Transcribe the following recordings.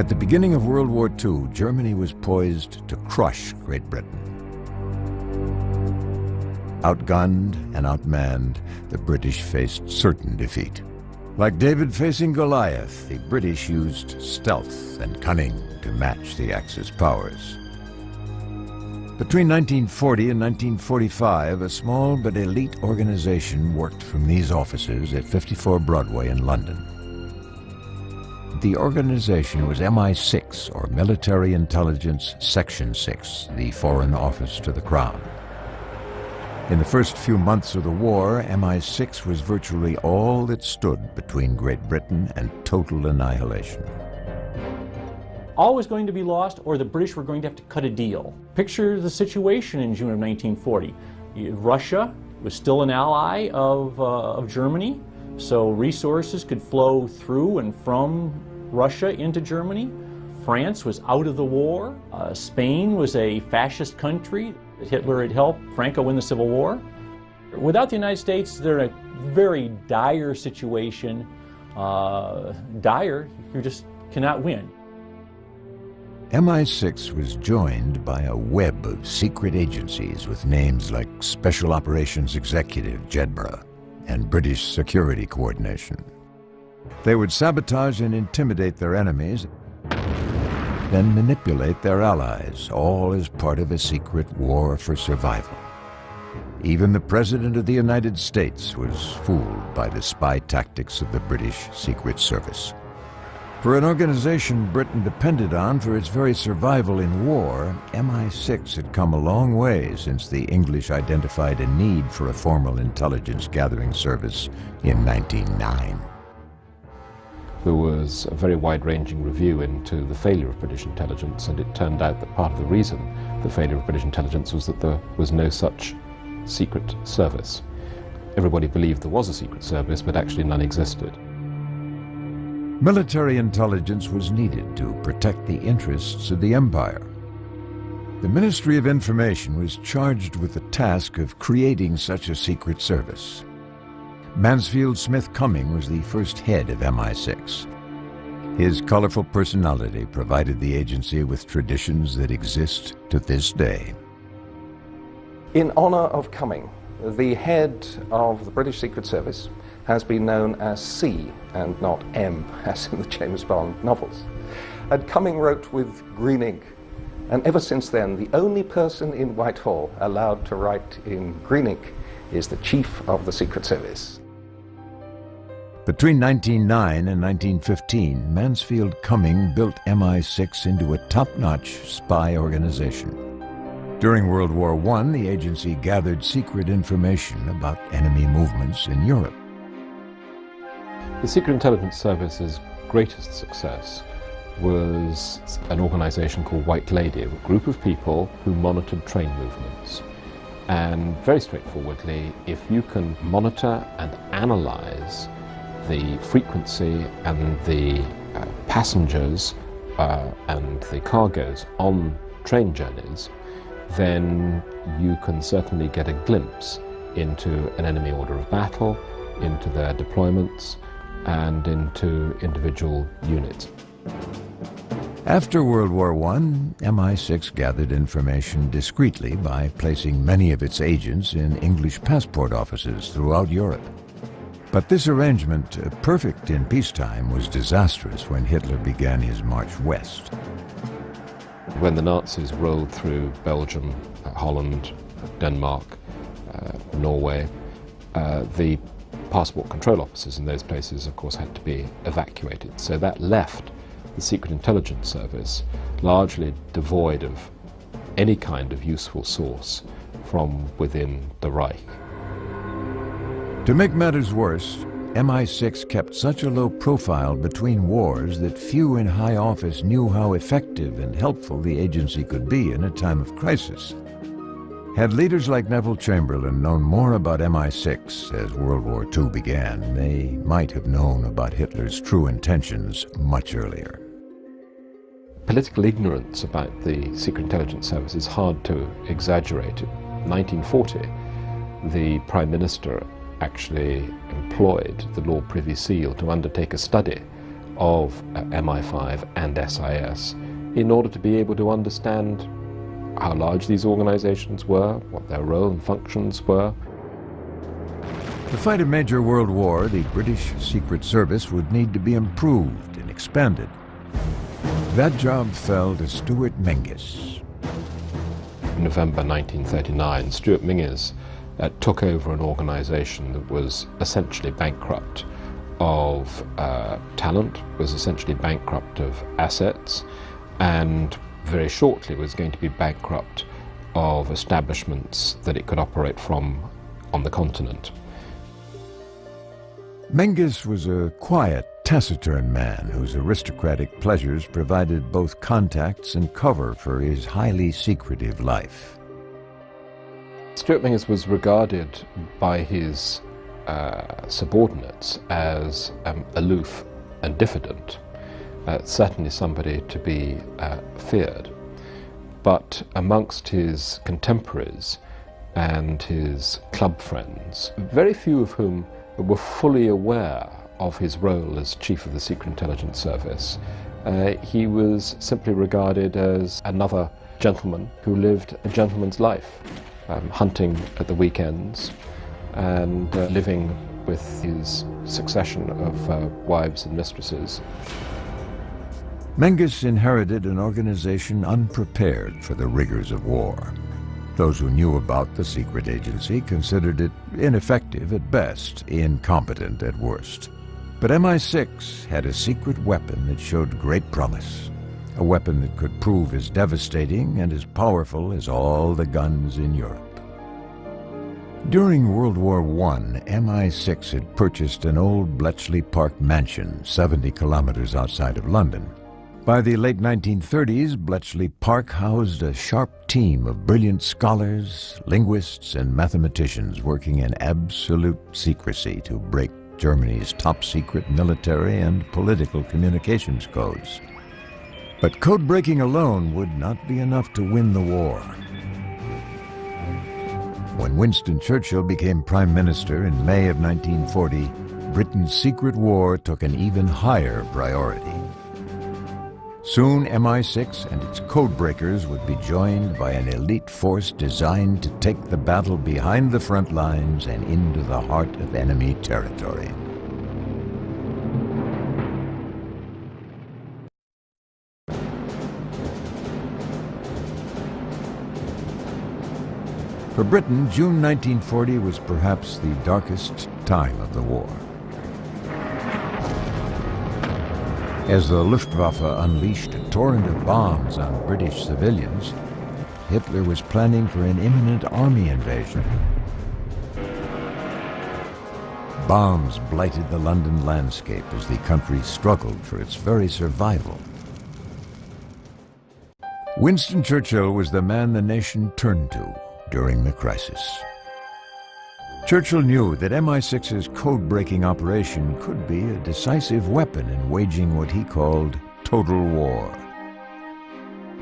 At the beginning of World War II, Germany was poised to crush Great Britain. Outgunned and outmanned, the British faced certain defeat. Like David facing Goliath, the British used stealth and cunning to match the Axis powers. Between 1940 and 1945, a small but elite organization worked from these offices at 54 Broadway in London. The organization was MI6, or Military Intelligence Section 6, the Foreign Office to the Crown. In the first few months of the war, MI6 was virtually all that stood between Great Britain and total annihilation. All was going to be lost, or the British were going to have to cut a deal. Picture the situation in June of 1940. Russia was still an ally of Germany, so resources could flow through and from Russia into Germany. France was out of the war. Spain was a fascist country. Hitler had helped Franco win the Civil War. Without the United States, they're in a very dire situation. Dire, you just cannot win. MI6 was joined by a web of secret agencies with names like Special Operations Executive, JEDBRA, and British Security Coordination. They would sabotage and intimidate their enemies, then manipulate their allies, all as part of a secret war for survival. Even the President of the United States was fooled by the spy tactics of the British Secret Service. For an organization Britain depended on for its very survival in war, MI6 had come a long way since the English identified a need for a formal intelligence gathering service in 1909. There was a very wide-ranging review into the failure of British intelligence, and it turned out that part of the reason the failure of British intelligence was that there was no such secret service. Everybody believed there was a secret service, but actually none existed. Military intelligence was needed to protect the interests of the empire. The Ministry of Information was charged with the task of creating such a secret service. Mansfield Smith Cumming was the first head of MI6. His colorful personality provided the agency with traditions that exist to this day. In honor of Cumming, the head of the British Secret Service has been known as C and not M, as in the James Bond novels. And Cumming wrote with green ink, and ever since then, the only person in Whitehall allowed to write in green ink is the Chief of the Secret Service. Between 1909 and 1915, Mansfield Cumming built MI6 into a top-notch spy organization. During World War I, the agency gathered secret information about enemy movements in Europe. The Secret Intelligence Service's greatest success was an organization called White Lady, a group of people who monitored train movements. And very straightforwardly, if you can monitor and analyze the frequency and the passengers and the cargoes on train journeys, then you can certainly get a glimpse into an enemy order of battle, into their deployments, and into individual units. After World War I, MI6 gathered information discreetly by placing many of its agents in English passport offices throughout Europe. But this arrangement, perfect in peacetime, was disastrous when Hitler began his march west. When the Nazis rolled through Belgium, Holland, Denmark, Norway, the passport control offices in those places, of course, had to be evacuated. So that left the Secret Intelligence Service largely devoid of any kind of useful source from within the Reich. To make matters worse, MI6 kept such a low profile between wars that few in high office knew how effective and helpful the agency could be in a time of crisis. Had leaders like Neville Chamberlain known more about MI6 as World War II began, they might have known about Hitler's true intentions much earlier. Political ignorance about the Secret Intelligence Service is hard to exaggerate. In 1940, the Prime Minister actually employed the Lord Privy Seal to undertake a study of MI5 and SIS in order to be able to understand how large these organizations were, what their role and functions were. To fight a major world war, the British Secret Service would need to be improved and expanded. That job fell to Stuart Mingus. In November 1939, Stuart Mingus took over an organization that was essentially bankrupt of talent, was essentially bankrupt of assets, and very shortly was going to be bankrupt of establishments that it could operate from on the continent. Mingus was a quiet, taciturn man whose aristocratic pleasures provided both contacts and cover for his highly secretive life. Stuart Mingus was regarded by his subordinates as aloof and diffident, certainly somebody to be feared. But amongst his contemporaries and his club friends, very few of whom were fully aware of his role as Chief of the Secret Intelligence Service, he was simply regarded as another gentleman who lived a gentleman's life, hunting at the weekends and living with his succession of wives and mistresses. Mingus inherited an organization unprepared for the rigors of war. Those who knew about the secret agency considered it ineffective at best, incompetent at worst. But MI6 had a secret weapon that showed great promise, a weapon that could prove as devastating and as powerful as all the guns in Europe. During World War I, MI6 had purchased an old Bletchley Park mansion 70 kilometers outside of London. By the late 1930s, Bletchley Park housed a sharp team of brilliant scholars, linguists, and mathematicians working in absolute secrecy to break Germany's top-secret military and political communications codes. But code-breaking alone would not be enough to win the war. When Winston Churchill became Prime Minister in May of 1940, Britain's secret war took an even higher priority. Soon, MI6 and its codebreakers would be joined by an elite force designed to take the battle behind the front lines and into the heart of enemy territory. For Britain, June 1940 was perhaps the darkest time of the war. As the Luftwaffe unleashed a torrent of bombs on British civilians, Hitler was planning for an imminent army invasion. Bombs blighted the London landscape as the country struggled for its very survival. Winston Churchill was the man the nation turned to during the crisis. Churchill knew that MI6's code-breaking operation could be a decisive weapon in waging what he called total war.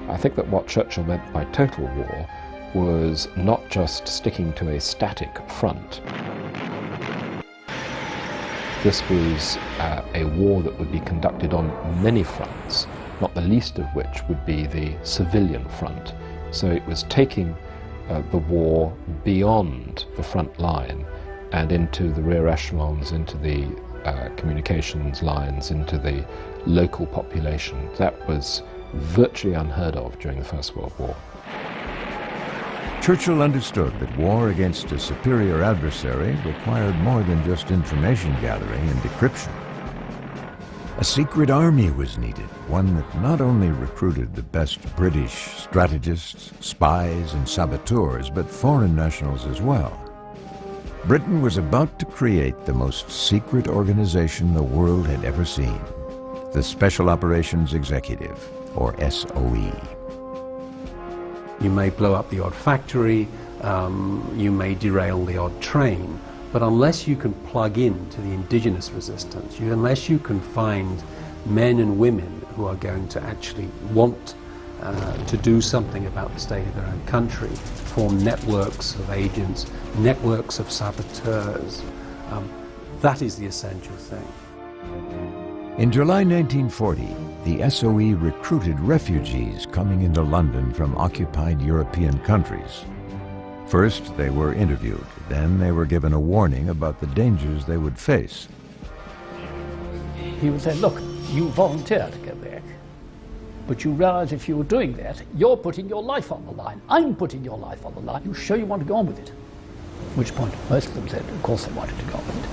I think that what Churchill meant by total war was not just sticking to a static front. This was a war that would be conducted on many fronts, not the least of which would be the civilian front. So it was taking the war beyond the front line and into the rear echelons, into the communications lines, into the local population. That was virtually unheard of during the First World War. Churchill understood that war against a superior adversary required more than just information gathering and decryption. A secret army was needed, one that not only recruited the best British strategists, spies, and saboteurs, but foreign nationals as well. Britain was about to create the most secret organization the world had ever seen, the Special Operations Executive, or SOE. You may blow up the odd factory, you may derail the odd train, but unless you can plug in to the indigenous resistance, unless you can find men and women who are going to actually want to do something about the state of their own country, form networks of agents, networks of saboteurs, that is the essential thing. In July 1940, the SOE recruited refugees coming into London from occupied European countries. First, they were interviewed. Then they were given a warning about the dangers they would face. He would say, look, you volunteer to go back, but you realize if you're doing that, you're putting your life on the line. I'm putting your life on the line. You sure you want to go on with it? At which point, most of them said, of course they wanted to go on with it.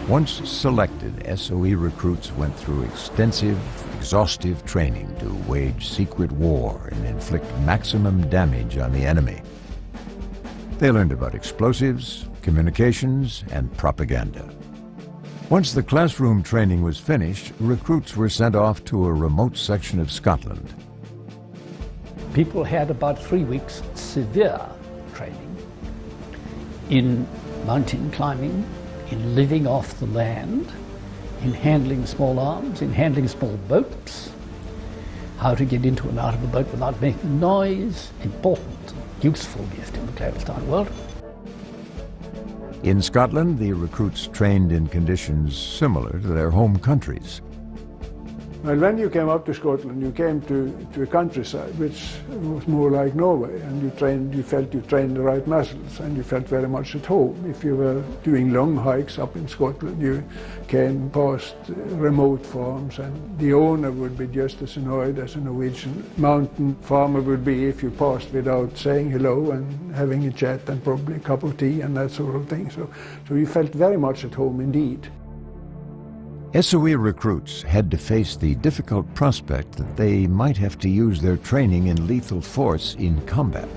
Once selected, SOE recruits went through extensive, exhaustive training to wage secret war and inflict maximum damage on the enemy. They learned about explosives, communications, and propaganda. Once the classroom training was finished, recruits were sent off to a remote section of Scotland. People had about 3 weeks severe training in mountain climbing, in living off the land, in handling small arms, in handling small boats, how to get into and out of a boat without making noise. Important, useful gift in the clandestine world. In Scotland, the recruits trained in conditions similar to their home countries. Well, when you came up to Scotland, you came to a countryside which was more like Norway, and you felt you trained the right muscles, and you felt very much at home. If you were doing long hikes up in Scotland, you came past remote farms, and the owner would be just as annoyed as a Norwegian mountain farmer would be if you passed without saying hello and having a chat and probably a cup of tea and that sort of thing. So you felt very much at home indeed. SOE recruits had to face the difficult prospect that they might have to use their training in lethal force in combat.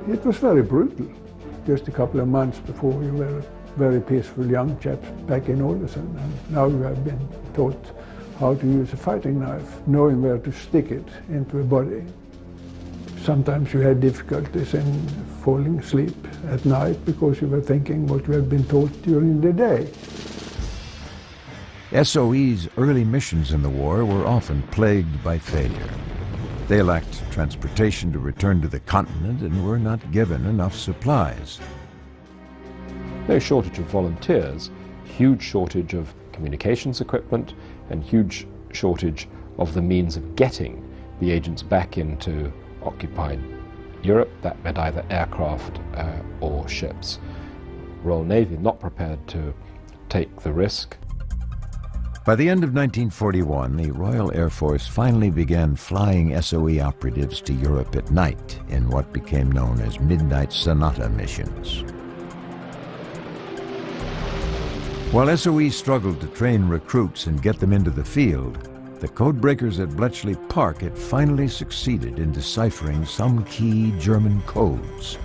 It was very brutal. Just a couple of months before, you were a very peaceful young chap back in Ålesund, and now you have been taught how to use a fighting knife, knowing where to stick it into a body. Sometimes you had difficulties in falling asleep at night because you were thinking what you had been taught during the day. SOE's early missions in the war were often plagued by failure. They lacked transportation to return to the continent and were not given enough supplies. No shortage of volunteers, huge shortage of communications equipment, and huge shortage of the means of getting the agents back into occupied Europe. That meant either aircraft or ships. Royal Navy not prepared to take the risk. By the end of 1941, the Royal Air Force finally began flying SOE operatives to Europe at night in what became known as Midnight Sonata missions. While SOE struggled to train recruits and get them into the field, the codebreakers at Bletchley Park had finally succeeded in deciphering some key German codes.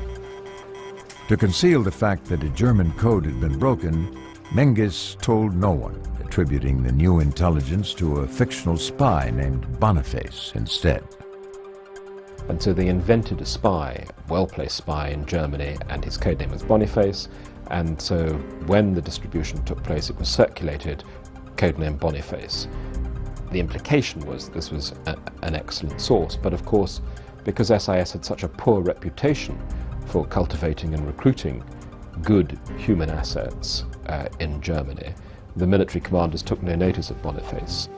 To conceal the fact that a German code had been broken, Menges told no one, attributing the new intelligence to a fictional spy named Boniface instead. And so they invented a spy, a well-placed spy in Germany, and his code name was Boniface. And so when the distribution took place, it was circulated, codename Boniface. The implication was this was an excellent source, but of course, because SIS had such a poor reputation for cultivating and recruiting good human assets in Germany, the military commanders took no notice of Boniface.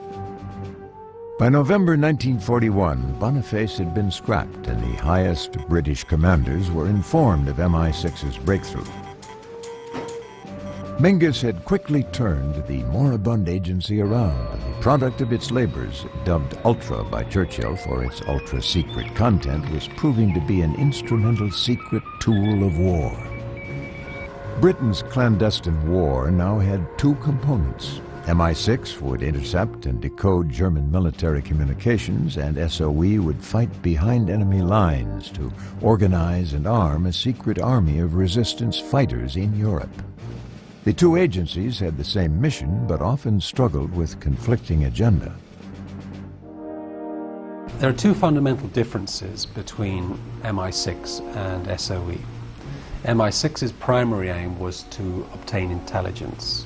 By November 1941, Boniface had been scrapped, and the highest British commanders were informed of MI6's breakthrough. Menges had quickly turned the moribund agency around. The product of its labors, dubbed Ultra by Churchill for its ultra-secret content, was proving to be an instrumental secret tool of war. Britain's clandestine war now had two components. MI6 would intercept and decode German military communications, and SOE would fight behind enemy lines to organize and arm a secret army of resistance fighters in Europe. The two agencies had the same mission, but often struggled with conflicting agenda. There are two fundamental differences between MI6 and SOE. MI6's primary aim was to obtain intelligence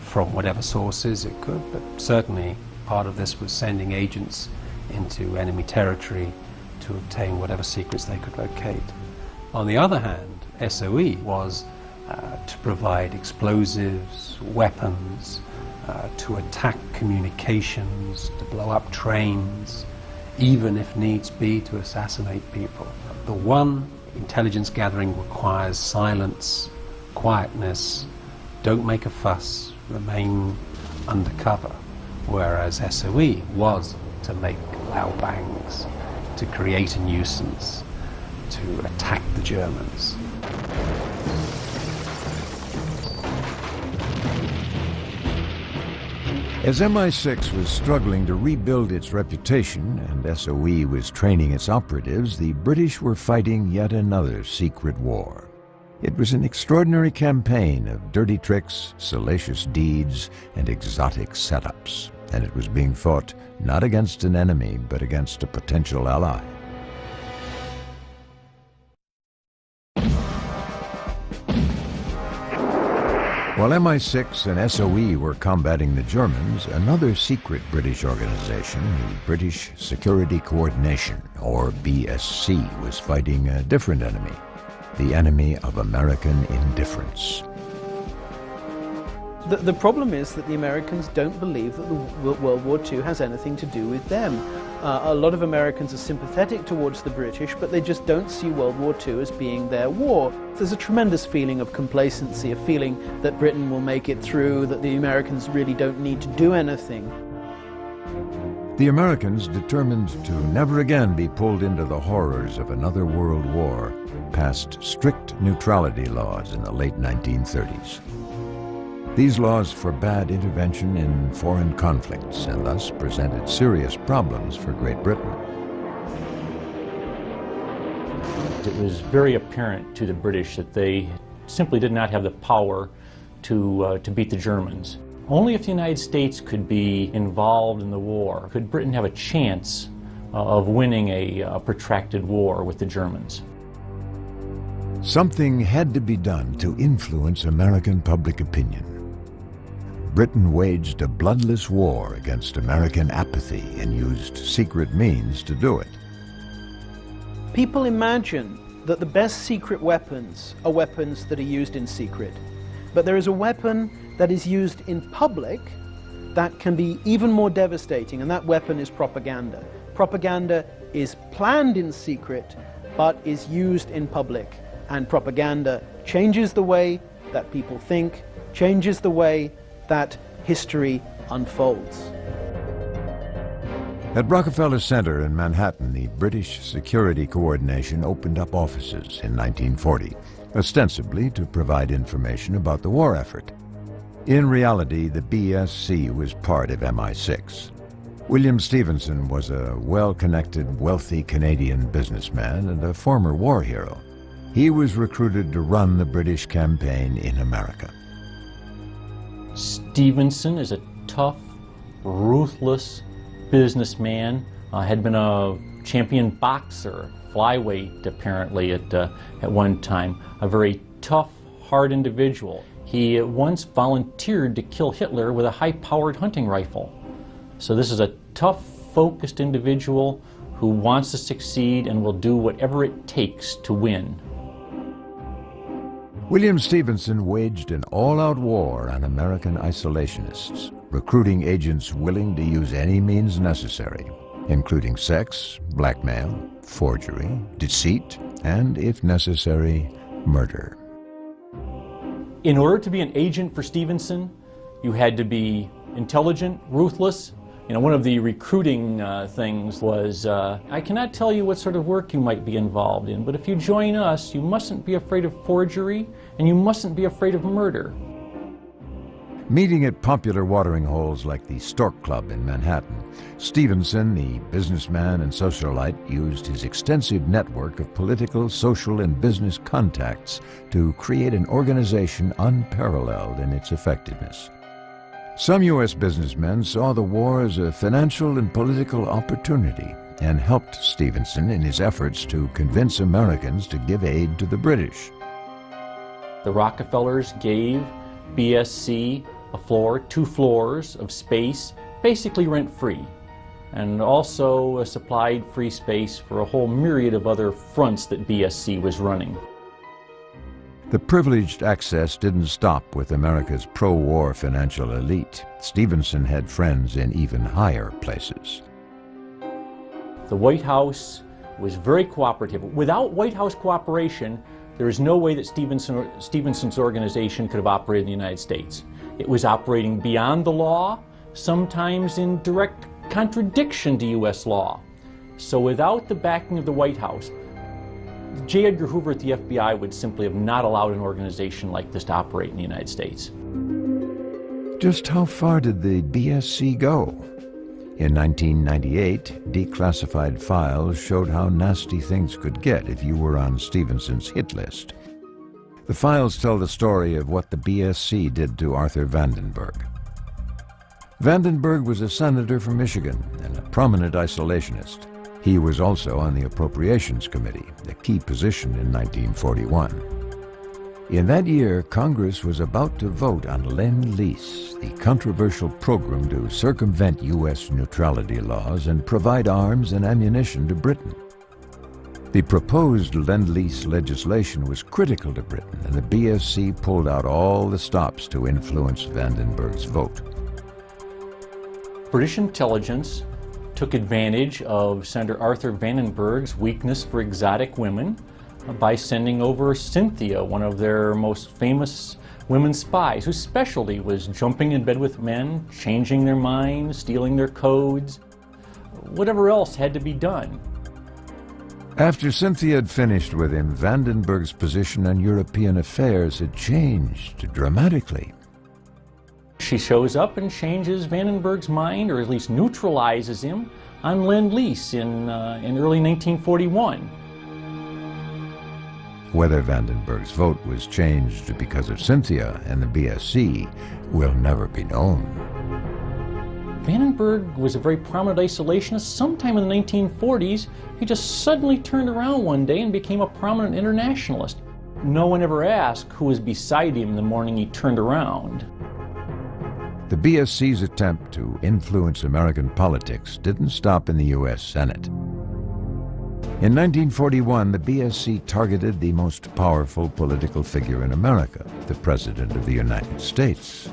from whatever sources it could, but certainly part of this was sending agents into enemy territory to obtain whatever secrets they could locate. On the other hand, SOE was to provide explosives, weapons, to attack communications, to blow up trains, even if needs be to assassinate people. The one, intelligence gathering requires silence, quietness, don't make a fuss, remain undercover, whereas SOE was to make loud bangs, to create a nuisance, to attack the Germans. As MI6 was struggling to rebuild its reputation and SOE was training its operatives, the British were fighting yet another secret war. It was an extraordinary campaign of dirty tricks, salacious deeds, and exotic setups, and it was being fought not against an enemy, but against a potential ally. While MI6 and SOE were combating the Germans, another secret British organization, the British Security Coordination, or BSC, was fighting a different enemy, the enemy of American indifference. The problem is that the Americans don't believe that World War II has anything to do with them. A lot of Americans are sympathetic towards the British, but they just don't see World War II as being their war. There's a tremendous feeling of complacency, a feeling that Britain will make it through, that the Americans really don't need to do anything. The Americans, determined to never again be pulled into the horrors of another world war, passed strict neutrality laws in the late 1930s. These laws forbade intervention in foreign conflicts and thus presented serious problems for Great Britain. It was very apparent to the British that they simply did not have the power to beat the Germans. Only if the United States could be involved in the war could Britain have a chance of winning a protracted war with the Germans. Something had to be done to influence American public opinion. Britain waged a bloodless war against American apathy and used secret means to do it. People imagine that the best secret weapons are weapons that are used in secret. But there is a weapon that is used in public that can be even more devastating, and that weapon is propaganda. Propaganda is planned in secret, but is used in public. And propaganda changes the way that people think, changes the way that history unfolds. At Rockefeller Center in Manhattan, the British Security Coordination opened up offices in 1940, ostensibly to provide information about the war effort. In reality, the BSC was part of MI6. William Stevenson was a well-connected, wealthy Canadian businessman and a former war hero. He was recruited to run the British campaign in America. Stevenson is a tough, ruthless businessman, had been a champion boxer, flyweight apparently at one time, a very tough, hard individual. He once volunteered to kill Hitler with a high-powered hunting rifle. So this is a tough, focused individual who wants to succeed and will do whatever it takes to win. William Stevenson waged an all-out war on American isolationists, recruiting agents willing to use any means necessary, including sex, blackmail, forgery, deceit, and, if necessary, murder. In order to be an agent for Stevenson, you had to be intelligent, ruthless. You know, one of the recruiting things was, I cannot tell you what sort of work you might be involved in, but if you join us, you mustn't be afraid of forgery, and you mustn't be afraid of murder. Meeting at popular watering holes like the Stork Club in Manhattan, Stevenson, the businessman and socialite, used his extensive network of political, social, and business contacts to create an organization unparalleled in its effectiveness. Some U.S. businessmen saw the war as a financial and political opportunity and helped Stevenson in his efforts to convince Americans to give aid to the British. The Rockefellers gave BSC a floor, 2 floors of space, basically rent-free, and also supplied free space for a whole myriad of other fronts that BSC was running. The privileged access didn't stop with America's pro-war financial elite. Stevenson had friends in even higher places. The White House was very cooperative. Without White House cooperation, there is no way that Stevenson's organization could have operated in the United States. It was operating beyond the law, sometimes in direct contradiction to U.S. law. So without the backing of the White House, J. Edgar Hoover at the FBI would simply have not allowed an organization like this to operate in the United States. Just how far did the BSC go? In 1998, declassified files showed how nasty things could get if you were on Stevenson's hit list. The files tell the story of what the BSC did to Arthur Vandenberg. Vandenberg was a senator from Michigan and a prominent isolationist. He was also on the Appropriations Committee, a key position in 1941. In that year, Congress was about to vote on Lend-Lease, the controversial program to circumvent U.S. neutrality laws and provide arms and ammunition to Britain. The proposed Lend-Lease legislation was critical to Britain, and the BSC pulled out all the stops to influence Vandenberg's vote. British intelligence took advantage of Senator Arthur Vandenberg's weakness for exotic women by sending over Cynthia, one of their most famous women spies, whose specialty was jumping in bed with men, changing their minds, stealing their codes, whatever else had to be done. After Cynthia had finished with him, Vandenberg's position on European affairs had changed dramatically. She shows up and changes Vandenberg's mind, or at least neutralizes him, on Lend-Lease in early 1941. Whether Vandenberg's vote was changed because of Cynthia and the BSC will never be known. Vandenberg was a very prominent isolationist. Sometime in the 1940s, he just suddenly turned around one day and became a prominent internationalist. No one ever asked who was beside him the morning he turned around. The BSC's attempt to influence American politics didn't stop in the U.S. Senate. In 1941, the BSC targeted the most powerful political figure in America, the President of the United States.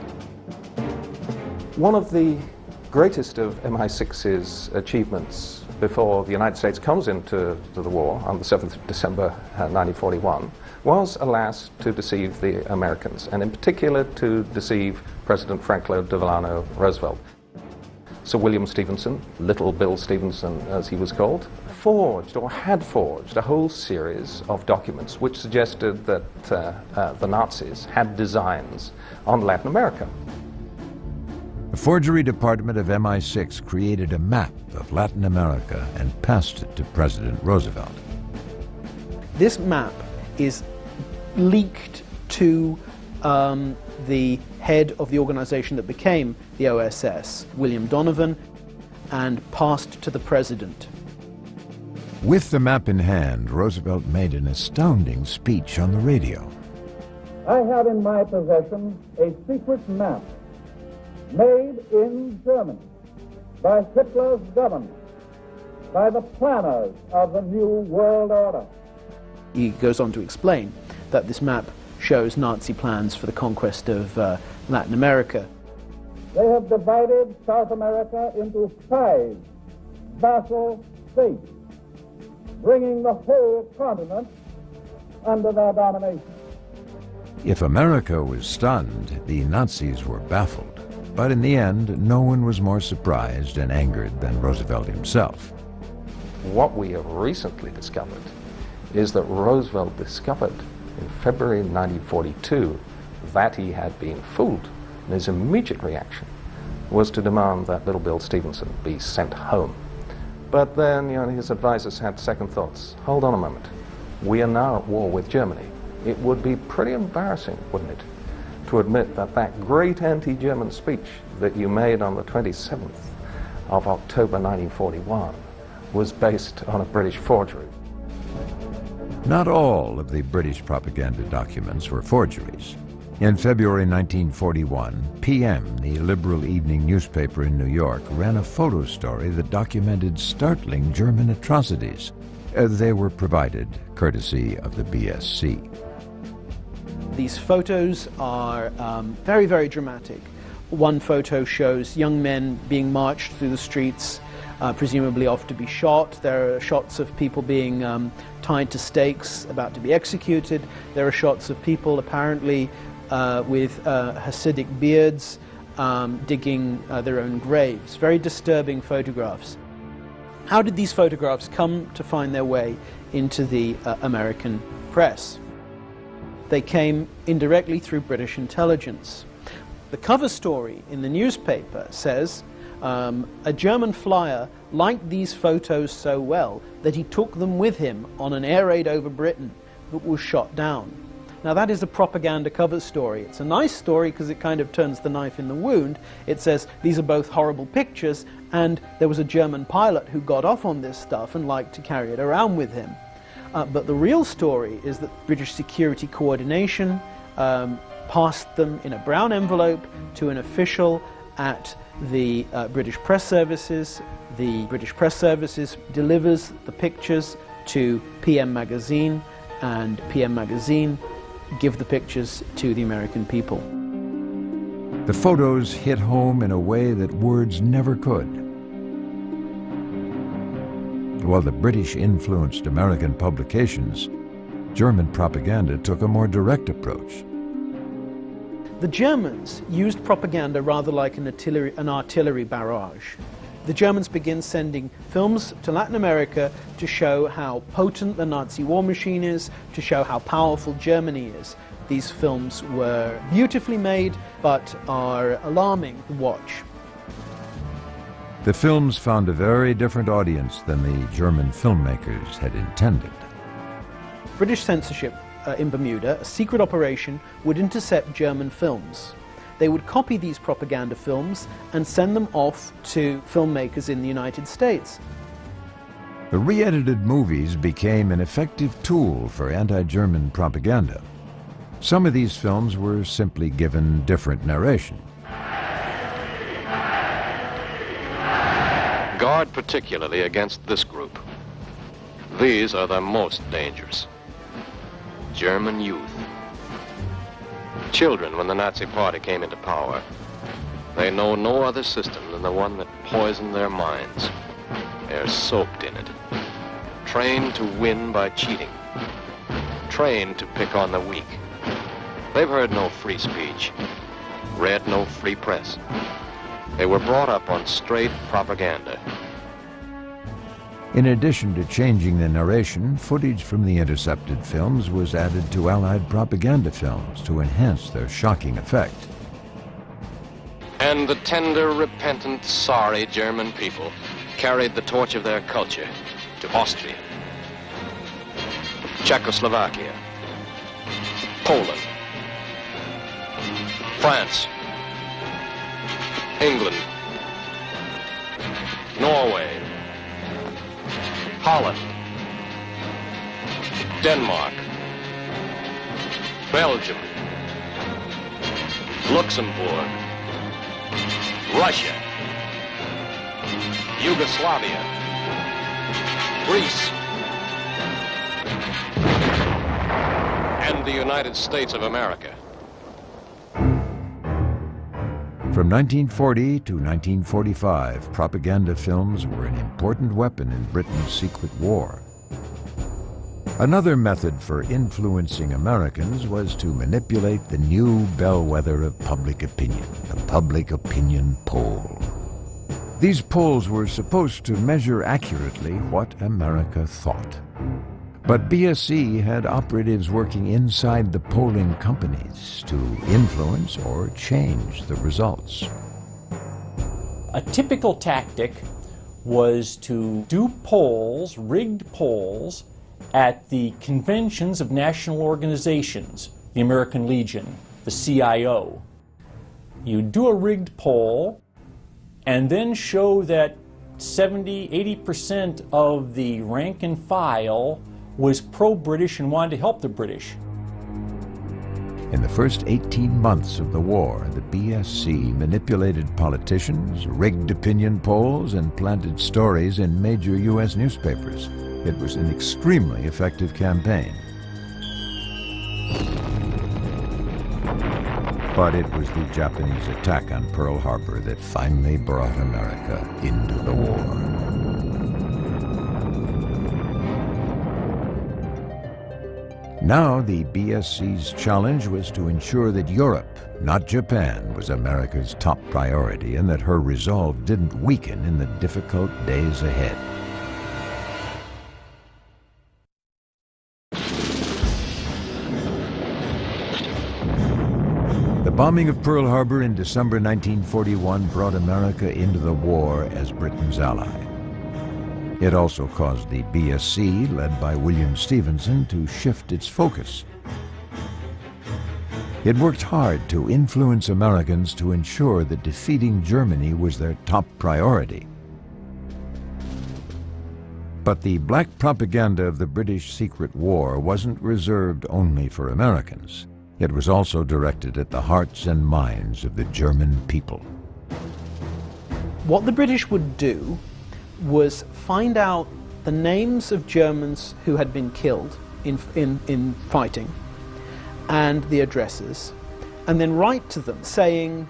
One of the greatest of MI6's achievements before the United States comes into the war on the 7th of December 1941 was, alas, to deceive the Americans, and in particular to deceive President Franklin Delano Roosevelt. Sir William Stevenson, Little Bill Stevenson as he was called, forged or had forged a whole series of documents which suggested that the Nazis had designs on Latin America. The forgery department of MI6 created a map of Latin America and passed it to President Roosevelt. This map is leaked to the head of the organization that became the OSS, William Donovan, and passed to the president. With the map in hand, Roosevelt made an astounding speech on the radio. I have in my possession a secret map made in Germany by Hitler's government, by the planners of the New World Order. He goes on to explain that this map shows Nazi plans for the conquest of Latin America. They have divided South America into 5 vassal states, bringing the whole continent under their domination. If America was stunned, the Nazis were baffled. But in the end, no one was more surprised and angered than Roosevelt himself. What we have recently discovered is that Roosevelt discovered in February 1942 that he had been fooled, and his immediate reaction was to demand that Little Bill Stevenson be sent home. But then, his advisors had second thoughts. Hold on a moment. We are now at war with Germany. It would be pretty embarrassing, wouldn't it, to admit that that great anti-German speech that you made on the 27th of October 1941 was based on a British forgery. Not all of the British propaganda documents were forgeries. In February 1941, PM, the liberal evening newspaper in New York, ran a photo story that documented startling German atrocities. They were provided courtesy of the BSC. These photos are very, very dramatic. One photo shows young men being marched through the streets, presumably off to be shot. There are shots of people being tied to stakes, about to be executed. There are shots of people apparently with Hasidic beards digging their own graves. Very disturbing photographs. How did these photographs come to find their way into the American press? They came indirectly through British intelligence. The cover story in the newspaper says a German flyer liked these photos so well that he took them with him on an air raid over Britain but was shot down. Now that is a propaganda cover story. It's a nice story because it kind of turns the knife in the wound. It says these are both horrible pictures and there was a German pilot who got off on this stuff and liked to carry it around with him. But the real story is that British security coordination passed them in a brown envelope to an official at the British Press Services. The British Press Services delivers the pictures to PM Magazine, and PM Magazine give the pictures to the American people. The photos hit home in a way that words never could. While the British influenced American publications, German propaganda took a more direct approach. The Germans used propaganda rather like an artillery barrage. The Germans began sending films to Latin America to show how potent the Nazi war machine is, to show how powerful Germany is. These films were beautifully made, but are alarming to watch. The films found a very different audience than the German filmmakers had intended. British censorship in Bermuda, a secret operation, would intercept German films. They would copy these propaganda films and send them off to filmmakers in the United States. The re-edited movies became an effective tool for anti-German propaganda. Some of these films were simply given different narration. Guard particularly against this group. These are the most dangerous. German youth. Children when the Nazi Party came into power. They know no other system than the one that poisoned their minds. They're soaked in it. Trained to win by cheating. Trained to pick on the weak. They've heard no free speech. Read no free press. They were brought up on straight propaganda. In addition to changing the narration, footage from the intercepted films was added to Allied propaganda films to enhance their shocking effect. And the tender, repentant, sorry German people carried the torch of their culture to Austria, Czechoslovakia, Poland, France, England, Norway, Holland, Denmark, Belgium, Luxembourg, Russia, Yugoslavia, Greece, and the United States of America. From 1940 to 1945, propaganda films were an important weapon in Britain's secret war. Another method for influencing Americans was to manipulate the new bellwether of public opinion, the public opinion poll. These polls were supposed to measure accurately what America thought. But BSC had operatives working inside the polling companies to influence or change the results. A typical tactic was to do polls, rigged polls, at the conventions of national organizations, the American Legion, the CIO. You do a rigged poll and then show that 70–80% of the rank and file was pro-British and wanted to help the British. In the first 18 months of the war, the BSC manipulated politicians, rigged opinion polls, and planted stories in major U.S. newspapers. It was an extremely effective campaign. But it was the Japanese attack on Pearl Harbor that finally brought America into the war. Now the BSC's challenge was to ensure that Europe, not Japan, was America's top priority and that her resolve didn't weaken in the difficult days ahead. The bombing of Pearl Harbor in December 1941 brought America into the war as Britain's ally. It also caused the BSC, led by William Stephenson, to shift its focus. It worked hard to influence Americans to ensure that defeating Germany was their top priority. But the black propaganda of the British secret war wasn't reserved only for Americans. It was also directed at the hearts and minds of the German people. What the British would do was find out the names of Germans who had been killed in fighting and the addresses, and then write to them saying,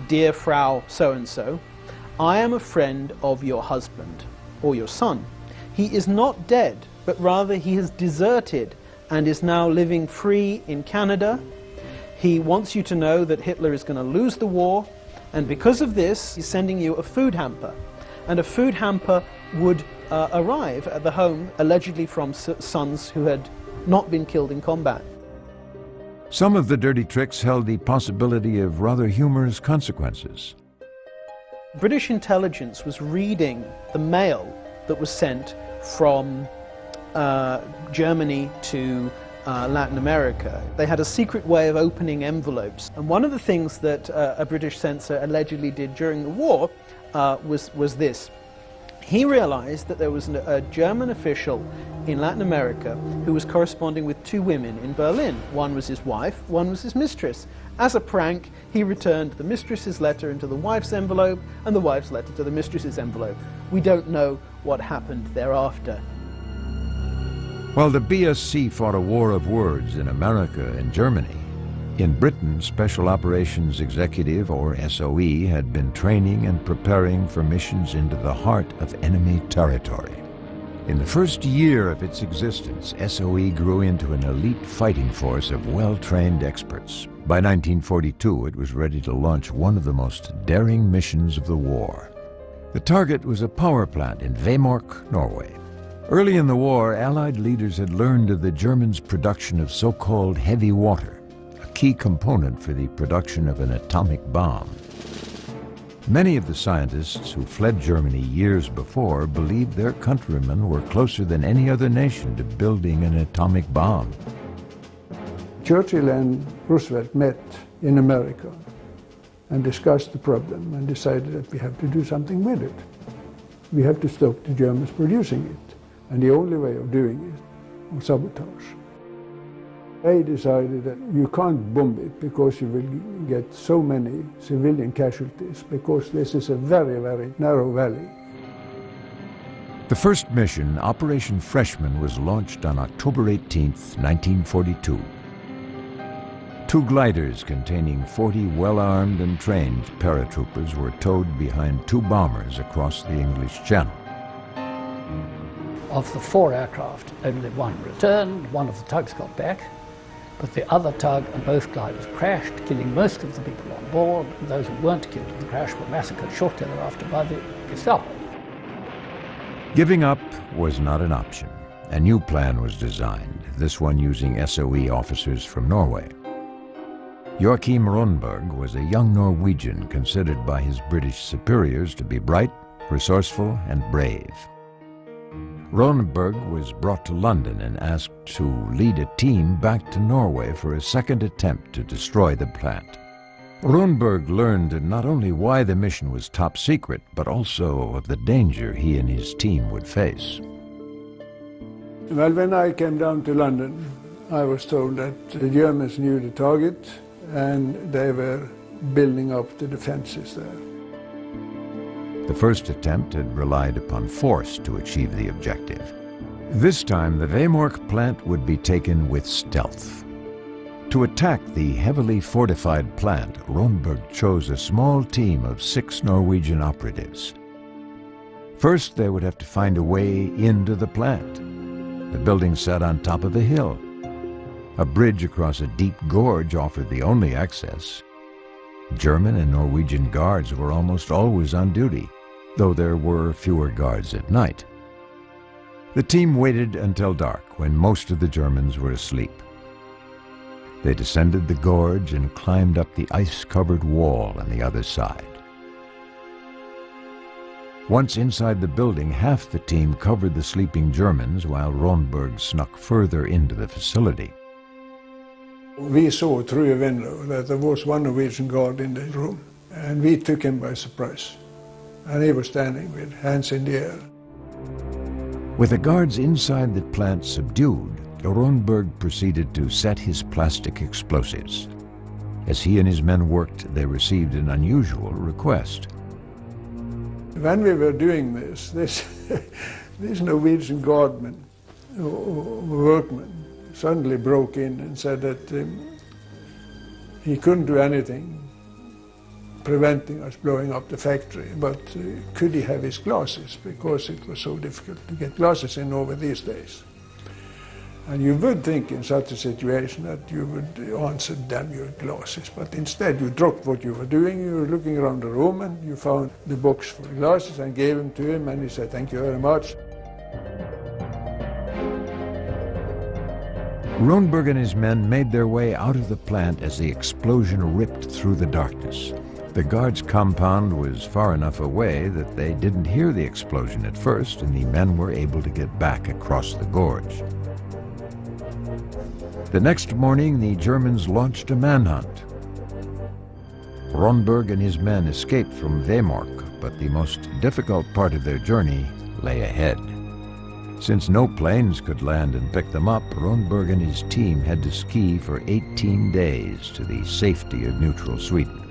"Dear Frau so-and-so, I am a friend of your husband or your son. He is not dead, but rather he has deserted and is now living free in Canada. He wants you to know that Hitler is going to lose the war, and because of this, he's sending you a food hamper." And a food hamper would arrive at the home, allegedly from sons who had not been killed in combat. Some of the dirty tricks held the possibility of rather humorous consequences. British intelligence was reading the mail that was sent from Germany to Latin America. They had a secret way of opening envelopes. And one of the things that a British censor allegedly did during the war was this. He realized that there was a German official in Latin America who was corresponding with two women in Berlin. One was his wife, one was his mistress. As a prank, he returned the mistress's letter into the wife's envelope and the wife's letter to the mistress's envelope. We don't know what happened thereafter. While the BSC fought a war of words in America and Germany, in Britain, Special Operations Executive, or SOE, had been training and preparing for missions into the heart of enemy territory. In the first year of its existence, SOE grew into an elite fighting force of well-trained experts. By 1942, it was ready to launch one of the most daring missions of the war. The target was a power plant in Vemork, Norway. Early in the war, Allied leaders had learned of the Germans' production of so-called heavy water, a key component for the production of an atomic bomb. Many of the scientists who fled Germany years before believed their countrymen were closer than any other nation to building an atomic bomb. Churchill and Roosevelt met in America and discussed the problem and decided that we have to do something with it. We have to stop the Germans producing it. And the only way of doing it was sabotage. They decided that you can't bomb it because you will get so many civilian casualties, because this is a very, very narrow valley. The first mission, Operation Freshman, was launched on October 18, 1942. Two gliders containing 40 well-armed and trained paratroopers were towed behind two bombers across the English Channel. Of the 4 aircraft, only one returned. One of the tugs got back, but the other tug and both gliders crashed, killing most of the people on board. And those who weren't killed in the crash were massacred shortly thereafter by the Gestapo. Giving up was not an option. A new plan was designed, this one using SOE officers from Norway. Joachim Ronberg was a young Norwegian considered by his British superiors to be bright, resourceful, and brave. Ronberg was brought to London and asked to lead a team back to Norway for a second attempt to destroy the plant. Ronberg learned not only why the mission was top secret, but also of the danger he and his team would face. Well, when I came down to London, I was told that the Germans knew the target and they were building up the defenses there. The first attempt had relied upon force to achieve the objective. This time, the Vemork plant would be taken with stealth. To attack the heavily fortified plant, Ronberg chose a small team of 6 Norwegian operatives. First, they would have to find a way into the plant. The building sat on top of a hill. A bridge across a deep gorge offered the only access. German and Norwegian guards were almost always on duty, though there were fewer guards at night. The team waited until dark, when most of the Germans were asleep. They descended the gorge and climbed up the ice-covered wall on the other side. Once inside the building, half the team covered the sleeping Germans while Ronberg snuck further into the facility. We saw through a window that there was one Norwegian guard in the room, and we took him by surprise. And he was standing with hands in the air. With the guards inside the plant subdued, Ronberg proceeded to set his plastic explosives. As he and his men worked, they received an unusual request. When we were doing this Norwegian guardman, workman, suddenly broke in and said that he couldn't do anything preventing us blowing up the factory, but could he have his glasses, because it was so difficult to get glasses in over these days. And you would think in such a situation that you would answer, damn your glasses, but instead you dropped what you were doing, you were looking around the room and you found the box for the glasses and gave them to him, and he said, thank you very much. Ronberg and his men made their way out of the plant as the explosion ripped through the darkness. The guards' compound was far enough away that they didn't hear the explosion at first, and the men were able to get back across the gorge. The next morning, the Germans launched a manhunt. Ronberg and his men escaped from Vemork, but the most difficult part of their journey lay ahead. Since no planes could land and pick them up, Ronberg and his team had to ski for 18 days to the safety of neutral Sweden.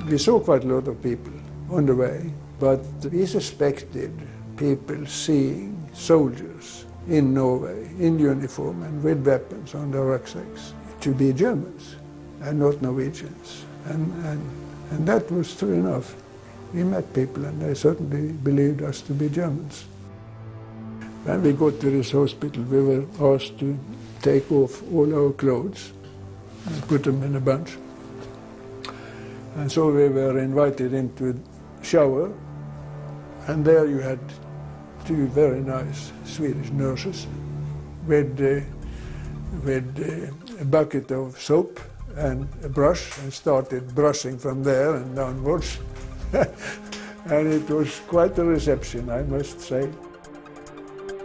We saw quite a lot of people on the way, but we suspected people seeing soldiers in Norway, in uniform and with weapons on their rucksacks, to be Germans and not Norwegians. And that was true enough. We met people and they certainly believed us to be Germans. When we got to this hospital, we were asked to take off all our clothes and put them in a bunch. And so we were invited into a shower, and there you had 2 very nice Swedish nurses with a bucket of soap and a brush, and started brushing from there and downwards. And it was quite a reception, I must say.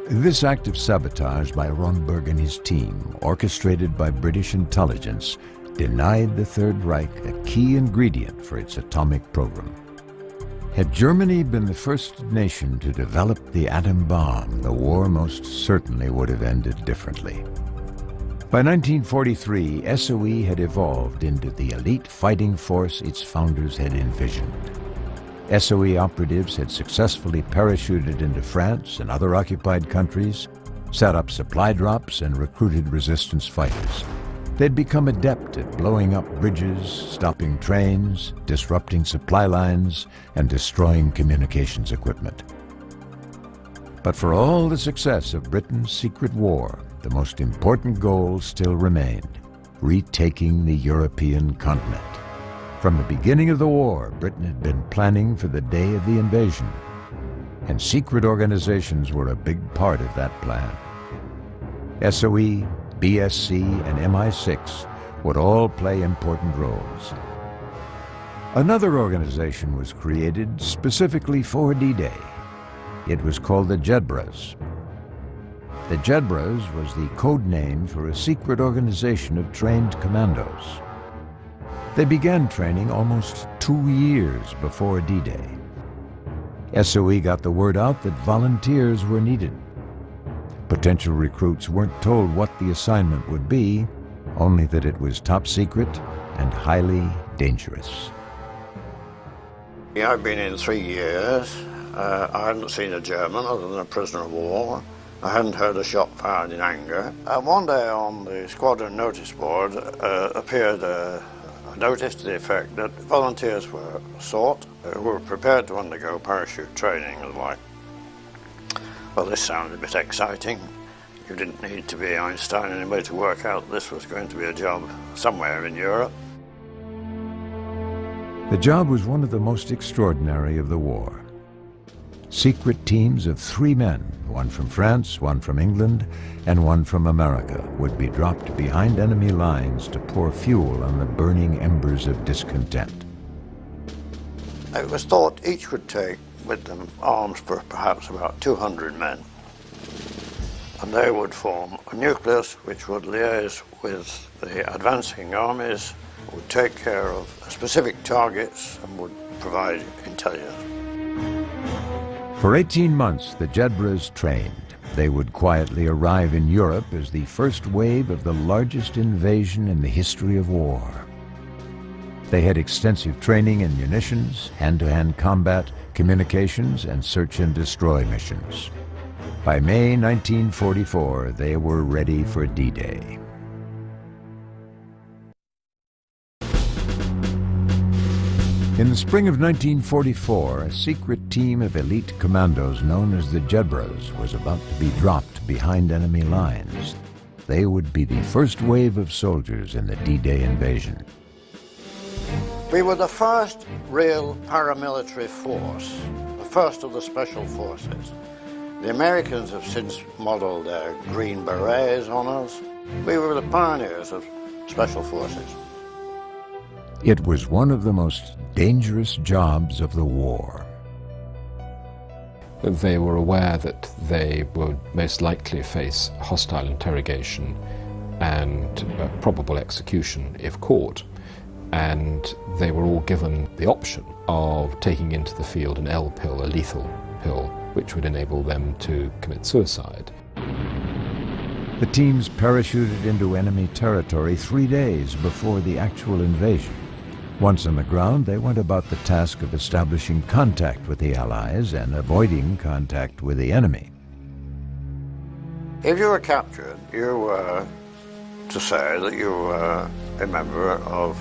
This act of sabotage by Ronberg and his team, orchestrated by British intelligence, denied the Third Reich a key ingredient for its atomic program. Had Germany been the first nation to develop the atom bomb, the war most certainly would have ended differently. By 1943, SOE had evolved into the elite fighting force its founders had envisioned. SOE operatives had successfully parachuted into France and other occupied countries, set up supply drops, and recruited resistance fighters. They'd become adept at blowing up bridges, stopping trains, disrupting supply lines, and destroying communications equipment. But for all the success of Britain's secret war, the most important goal still remained: retaking the European continent. From the beginning of the war, Britain had been planning for the day of the invasion, and secret organizations were a big part of that plan. SOE, BSC, and MI6 would all play important roles. Another organization was created specifically for D-Day. It was called the Jedbras. The Jedbras was the code name for a secret organization of trained commandos. They began training almost 2 years before D-Day. SOE got the word out that volunteers were needed. Potential recruits weren't told what the assignment would be, only that it was top secret and highly dangerous. I've been in 3 years. I hadn't seen a German other than a prisoner of war, I hadn't heard a shot fired in anger. And one day on the squadron notice board appeared a notice to the effect that volunteers were sought who were prepared to undergo parachute training and the like. Well, this sounded a bit exciting. You didn't need to be Einstein anyway to work out this was going to be a job somewhere in Europe. The job was one of the most extraordinary of the war. Secret teams of 3 men, one from France, one from England, and one from America, would be dropped behind enemy lines to pour fuel on the burning embers of discontent. It was thought each would take with them arms for perhaps about 200 men. And they would form a nucleus which would liaise with the advancing armies, would take care of specific targets and would provide intelligence. For 18 months, the Jedbras trained. They would quietly arrive in Europe as the first wave of the largest invasion in the history of war. They had extensive training in munitions, hand-to-hand combat, communications, and search and destroy missions. By May 1944, they were ready for D-Day. In the spring of 1944, a secret team of elite commandos known as the Jedbras was about to be dropped behind enemy lines. They would be the first wave of soldiers in the D-Day invasion. We were the first real paramilitary force, the first of the special forces. The Americans have since modeled their green berets on us. We were the pioneers of special forces. It was one of the most dangerous jobs of the war. They were aware that they would most likely face hostile interrogation and probable execution if caught. And they were all given the option of taking into the field an L pill, a lethal pill, which would enable them to commit suicide. The teams parachuted into enemy territory 3 days before the actual invasion. Once on the ground, they went about the task of establishing contact with the Allies and avoiding contact with the enemy. If you were captured, you were to say that you were a member of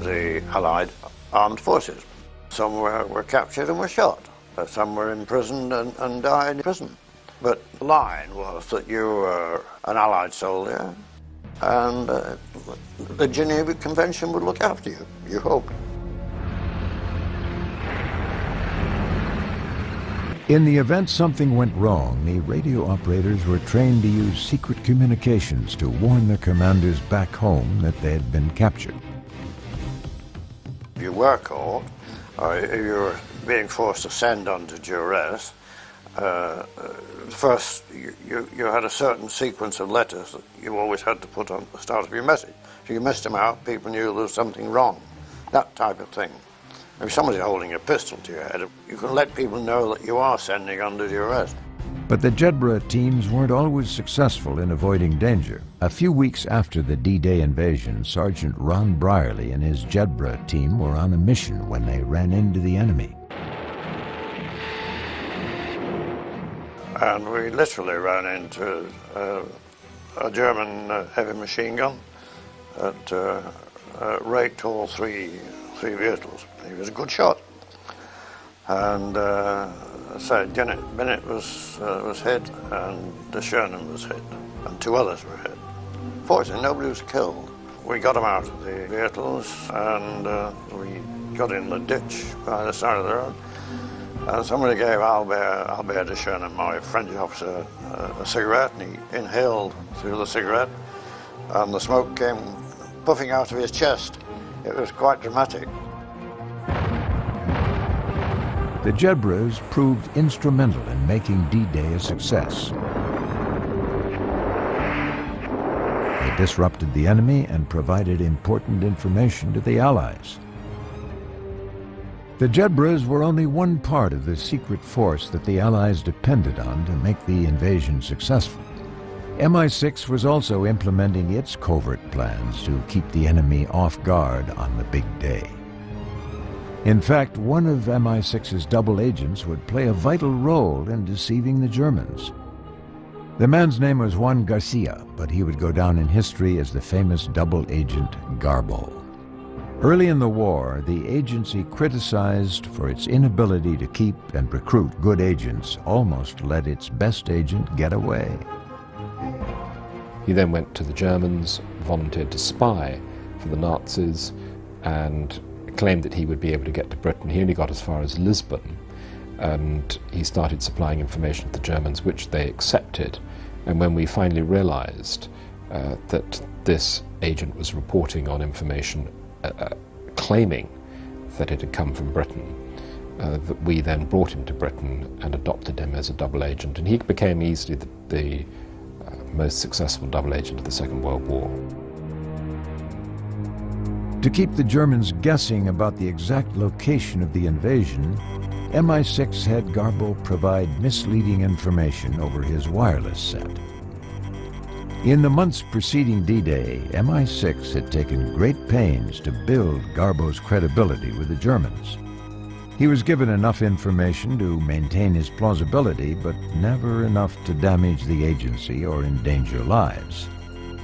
the Allied armed forces. Some were captured and were shot. Some were imprisoned and died in prison. But the line was that you were an Allied soldier and the Geneva Convention would look after you, you hoped. In the event something went wrong, the radio operators were trained to use secret communications to warn their commanders back home that they had been captured. If you were caught, or if you were being forced to send under duress, first you had a certain sequence of letters that you always had to put on the start of your message. If you missed them out, people knew there was something wrong. That type of thing. If somebody's holding a pistol to your head, you can let people know that you are sending under duress. But the Jedbra teams weren't always successful in avoiding danger. A few weeks after the D-Day invasion, Sergeant Ron Brierly and his Jedbra team were on a mission when they ran into the enemy. And we literally ran into a German heavy machine gun that raked all three vehicles. He was a good shot. And so Bennett was hit, and de Schoenen was hit, and 2 others were hit. Fortunately, nobody was killed. We got them out of the vehicles, and we got in the ditch by the side of the road. And somebody gave Albert de Schoenen, my French officer, a cigarette, and he inhaled through the cigarette, and the smoke came puffing out of his chest. It was quite dramatic. The Jedbras proved instrumental in making D-Day a success. They disrupted the enemy and provided important information to the Allies. The Jedbras were only one part of the secret force that the Allies depended on to make the invasion successful. MI6 was also implementing its covert plans to keep the enemy off guard on the big day. In fact, one of MI6's double agents would play a vital role in deceiving the Germans. The man's name was Juan Garcia, but he would go down in history as the famous double agent Garbo. Early in the war, the agency, criticized for its inability to keep and recruit good agents, almost let its best agent get away. He then went to the Germans, volunteered to spy for the Nazis, and claimed that he would be able to get to Britain. He only got as far as Lisbon, and he started supplying information to the Germans, which they accepted. And when we finally realized that this agent was reporting on information claiming that it had come from Britain, that we then brought him to Britain and adopted him as a double agent, and he became easily the most successful double agent of the Second World War. To keep the Germans guessing about the exact location of the invasion, MI6 had Garbo provide misleading information over his wireless set. In the months preceding D-Day, MI6 had taken great pains to build Garbo's credibility with the Germans. He was given enough information to maintain his plausibility, but never enough to damage the agency or endanger lives.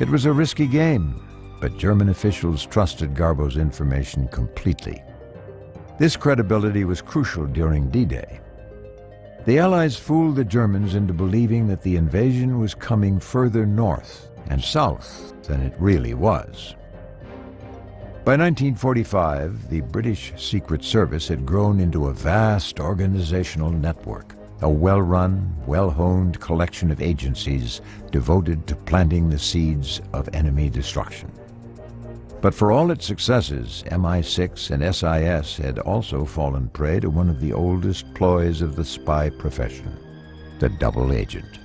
It was a risky game, but German officials trusted Garbo's information completely. This credibility was crucial during D-Day. The Allies fooled the Germans into believing that the invasion was coming further north and south than it really was. By 1945, the British Secret Service had grown into a vast organizational network, a well-run, well-honed collection of agencies devoted to planting the seeds of enemy destruction. But for all its successes, MI6 and SIS had also fallen prey to one of the oldest ploys of the spy profession, the double agent.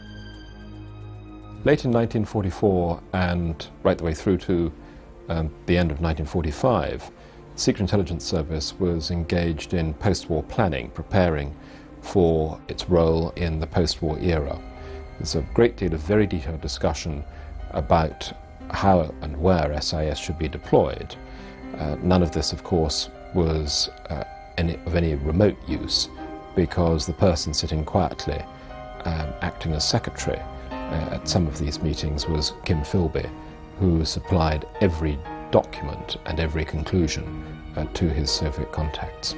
Late in 1944 and right the way through to the end of 1945, the Secret Intelligence Service was engaged in post-war planning, preparing for its role in the post-war era. There's a great deal of very detailed discussion about how and where SIS should be deployed. None of this, of course, was of any remote use, because the person sitting quietly, acting as secretary at some of these meetings, was Kim Philby, who supplied every document and every conclusion to his Soviet contacts.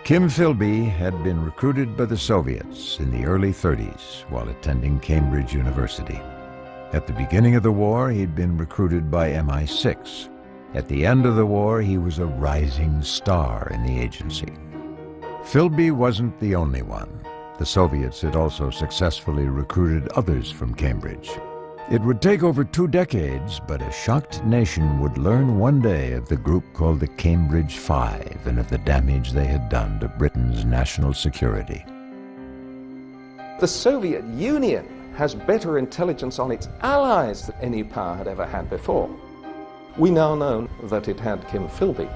Kim Philby had been recruited by the Soviets in the early 30s while attending Cambridge University. At the beginning of the war, he'd been recruited by MI6. At the end of the war, he was a rising star in the agency. Philby wasn't the only one. The Soviets had also successfully recruited others from Cambridge. It would take over 2 decades, but a shocked nation would learn one day of the group called the Cambridge Five and of the damage they had done to Britain's national security. The Soviet Union has better intelligence on its allies than any power had ever had before. We now know that it had Kim Philby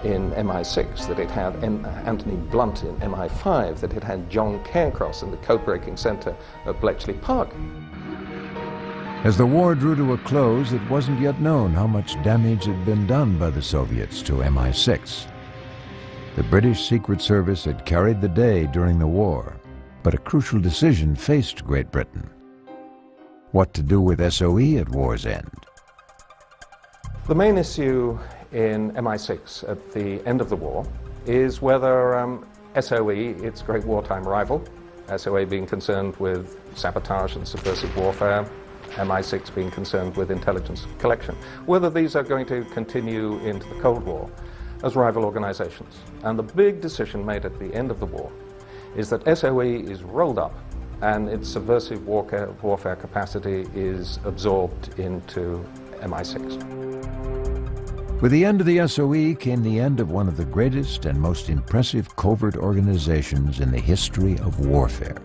in MI6, that it had Anthony Blunt in MI5, that it had John Cairncross in the code-breaking center at Bletchley Park. As the war drew to a close, it wasn't yet known how much damage had been done by the Soviets to MI6. The British Secret Service had carried the day during the war, but a crucial decision faced Great Britain: what to do with SOE at war's end. The main issue in MI6 at the end of the war is whether SOE, its great wartime rival, SOE being concerned with sabotage and subversive warfare, MI6 being concerned with intelligence collection, whether these are going to continue into the Cold War as rival organizations. And the big decision made at the end of the war is that SOE is rolled up and its subversive warfare capacity is absorbed into MI6. With the end of the SOE came the end of one of the greatest and most impressive covert organizations in the history of warfare.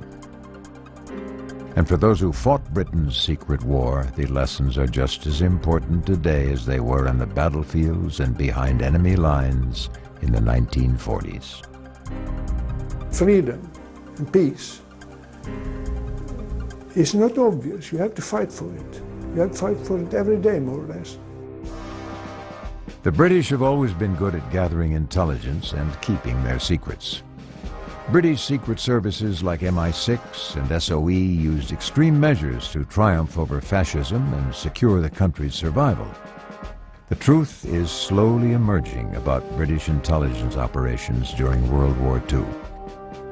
And for those who fought Britain's secret war, the lessons are just as important today as they were on the battlefields and behind enemy lines in the 1940s. Freedom and peace is not obvious. You have to fight for it. You have to fight for it every day, more or less. The British have always been good at gathering intelligence and keeping their secrets. British secret services like MI6 and SOE used extreme measures to triumph over fascism and secure the country's survival. The truth is slowly emerging about British intelligence operations during World War II.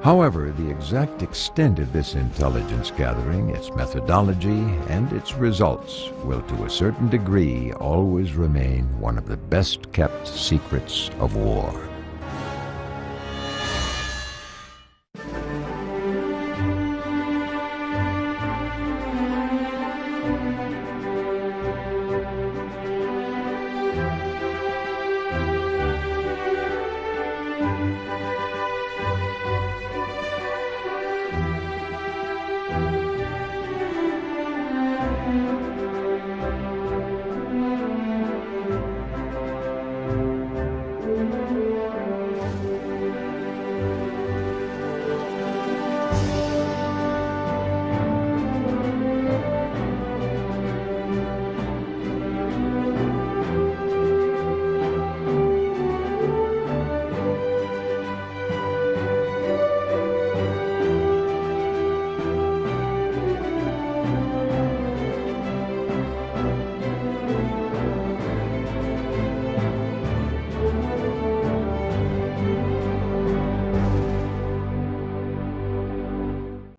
However, the exact extent of this intelligence gathering, its methodology, and its results will to a certain degree always remain one of the best-kept secrets of war.